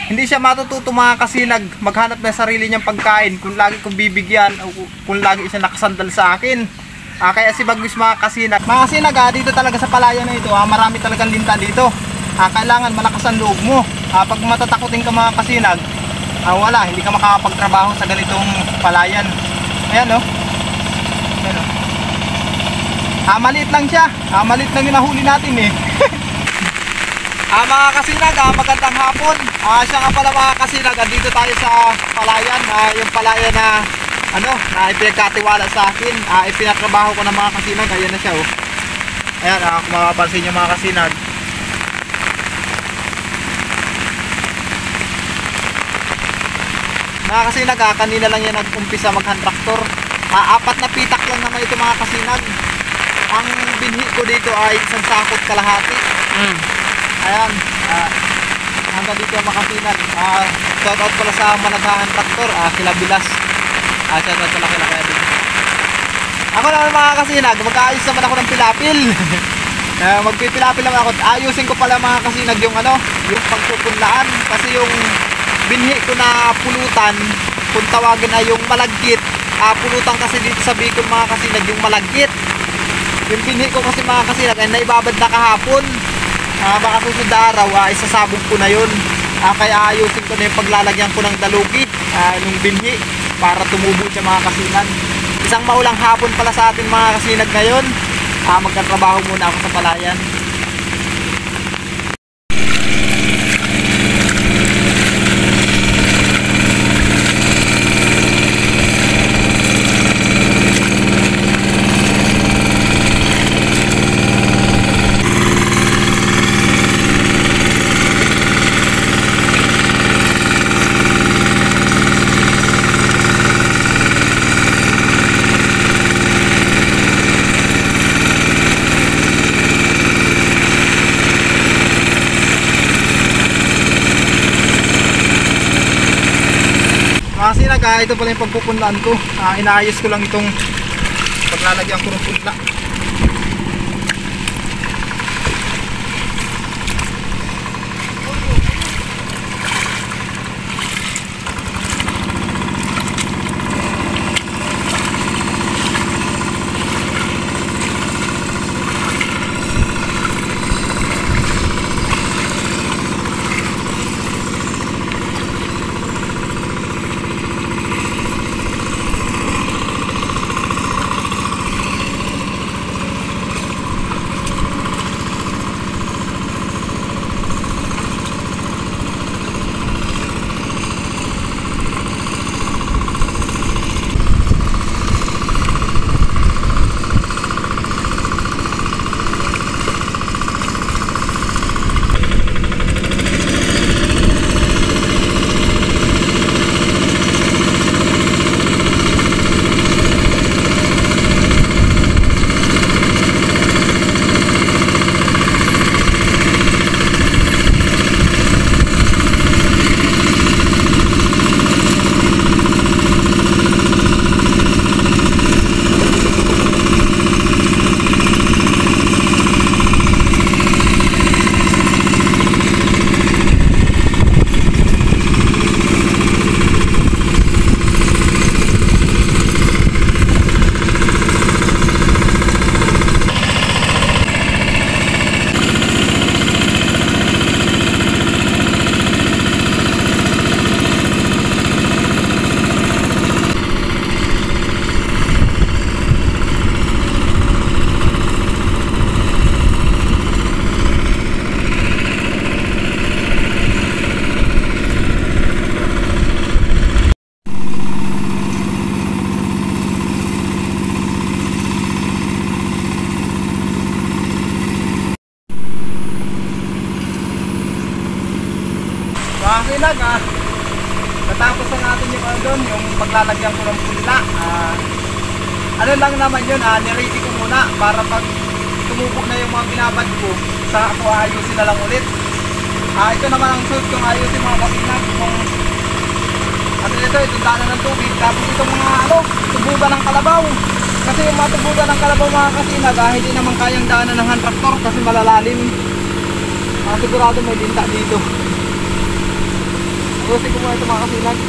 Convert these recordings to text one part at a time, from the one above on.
Hindi siya matututo mga kasinag maghanap ng sarili niyang pagkain kung lagi kong bibigyan o kung lagi siya nakasandal sa akin. Kaya si Bagwis mga kasinag, dito talaga sa palayan na ito, marami talagang linta dito. Kailangan malakas ang loob mo. Pag matatakotin ka mga kasinag, wala, hindi ka makakapagtrabaho sa ganitong palayan. Ayan o. Ayan o. Maliit lang siya. Maliit lang yung nahuli natin eh. Mga kasinag, magandang hapon. Siya nga pala mga kasinag, dito tayo sa palayan. Yung palayan na na ipinagkatiwala sa akin. Ipinatrabaho ko ng mga kasinag. Ayan na siya oh. Ayan, kung makapansin nyo mga kasinag. Mga kasinag, kanina lang yan nag-umpisa mag-hand tractor. 4 na pitak lang naman ito mga kasinag. Ang binhi ko dito ay isang sakot kalahati. Ayan, hanggang dito ang makasinag. Shoutout pala sa managhahan traktor, kila Bilas. Shoutout pala kila Kaya din. Ako naman mga kasinag, mag-aayos naman ako ng pilapil. Magpipilapil naman ako. Ayusin ko pala mga kasinag yung yung pagpupunlaan. Kasi yung binhi ko na pulutan, kung tawagin ay yung malagkit. Pulutan kasi dito sa Bicol mga kasinag, yung malagkit. Yung binhi ko kasi mga kasinag ay naibabad na kahapon. Baka susunod na araw, isasabog ko na yun. Kaya ayusin ko na yung paglalagyan ko ng dalugi, nung binhi, para tumubo siya mga kasinag. Isang maulang hapon pala sa atin mga kasinag ngayon. Magkatrabaho muna ako sa palayan. Kasi ito pala yung pagpupunlaan ko. Inaayos ko lang itong paglalagyan ko ng punla. Kasinag, natapos na natin yung paglalagyan ko ng punla. Lang naman yun, niready ko muna para pag tumubog na yung mga binabad ko, sa ako ayusin na lang ulit. Ito naman ang suit kong ayusin mga kasinag. Itong daanan ng tubig, tapos itong mga tubugan ng kalabaw. Kasi yung mga tubugan ng kalabaw mga kasinag, hindi naman kayang daanan ng hand tractor kasi malalalim. Sigurado may linta dito. Usin ko muna ito mga kasinag.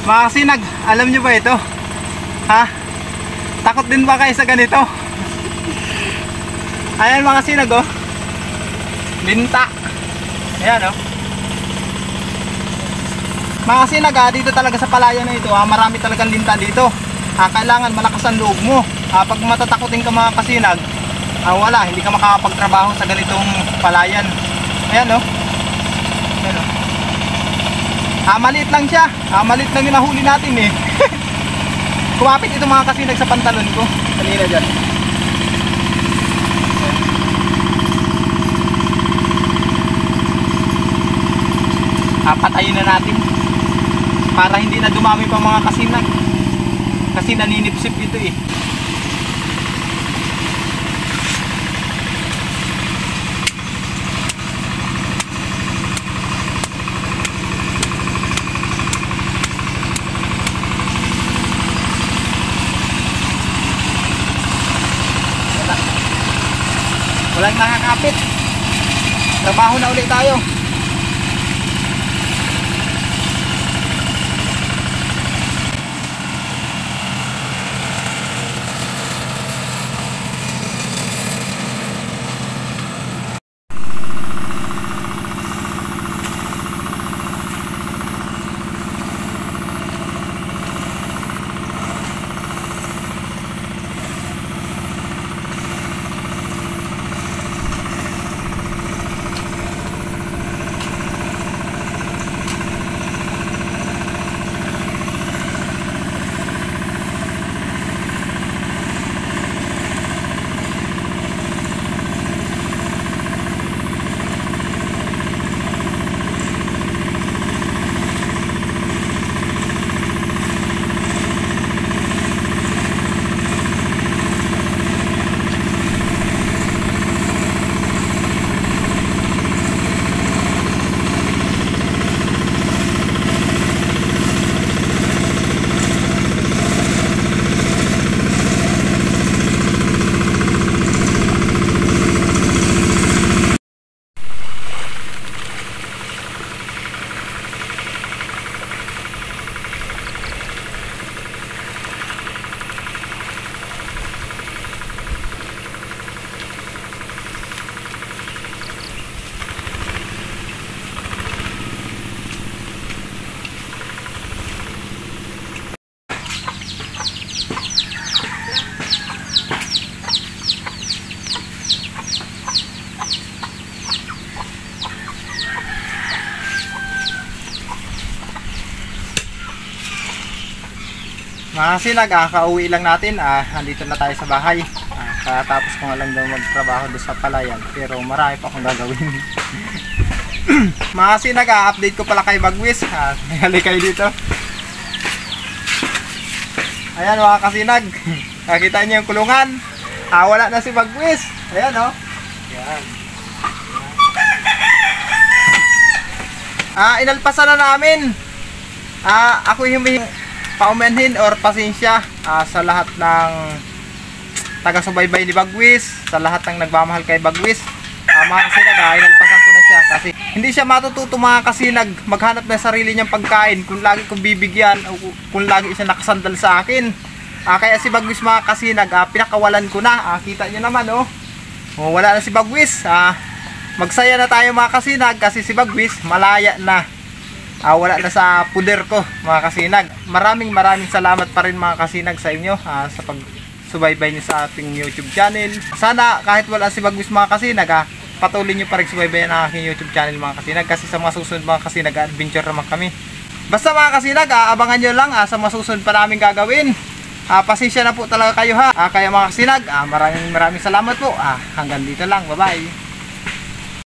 Mga kasinag, alam nyo ba ito? Ha? Takot din ba kayo sa ganito? Ayan mga kasinag oh. Linta. Ayan oh. Mga kasinag dito talaga sa palayan na ito marami talagang linta dito. Kailangan malakas ang loob mo. Pag matatakotin ka mga kasinag, wala, hindi ka makakapagtrabaho sa ganitong palayan. Ayan oh. Ayan oh. Maliit lang siya. Maliit lang yung nahuli natin eh. Kumapit ito mga kasinag sa pantalon ko. Kanina dyan. Patayin na natin. Para hindi na dumami pa mga kasinag. Kasi naninipsip ito eh. Walang nakakapit. Trabaho na ulit tayo. Mga kasinag, kauwi lang natin. Andito na tayo sa bahay. Katapos ko nga lang daw magtrabaho doon sa palayan. Pero marami pa akong gagawin. Mga kasinag, update ko pala kay Bagwis. Hali kayo dito. Ayan mga kasinag. Nakita niyo yung kulungan. Wala na si Bagwis. Ayan o. Ayan. Inalpasan na namin. Ako humihingi paumanhin or pasensya sa lahat ng taga-subaybay ni Bagwis, sa lahat ng nagmamahal kay Bagwis. Mga kasinag, inalpasan ko na siya Kasi hindi siya matututo mga kasinag maghanap ng sarili niyang pagkain kung lagi kong bibigyan o kung lagi siya nakasandal sa akin. Kaya si Bagwis mga kasinag, pinakawalan ko na. Kita nyo naman oh. Wala na si Bagwis. Magsaya na tayo mga kasinag kasi si Bagwis malaya na. Wala na sa puder ko mga kasinag. Maraming salamat pa rin mga kasinag sa inyo sa pagsubaybay niyo sa ating YouTube channel. Sana kahit wala si Bagwis mga kasinag, patuloy niyo pa rin subaybayan ang aking YouTube channel mga kasinag. Kasi sa mga susunod mga kasinag, adventure naman kami. Basta mga kasinag, abangan nyo lang sa mga susunod pa namin gagawin. Pasensya na po talaga kayo ha. Kaya mga kasinag, maraming salamat po. Hanggang dito lang. Bye bye.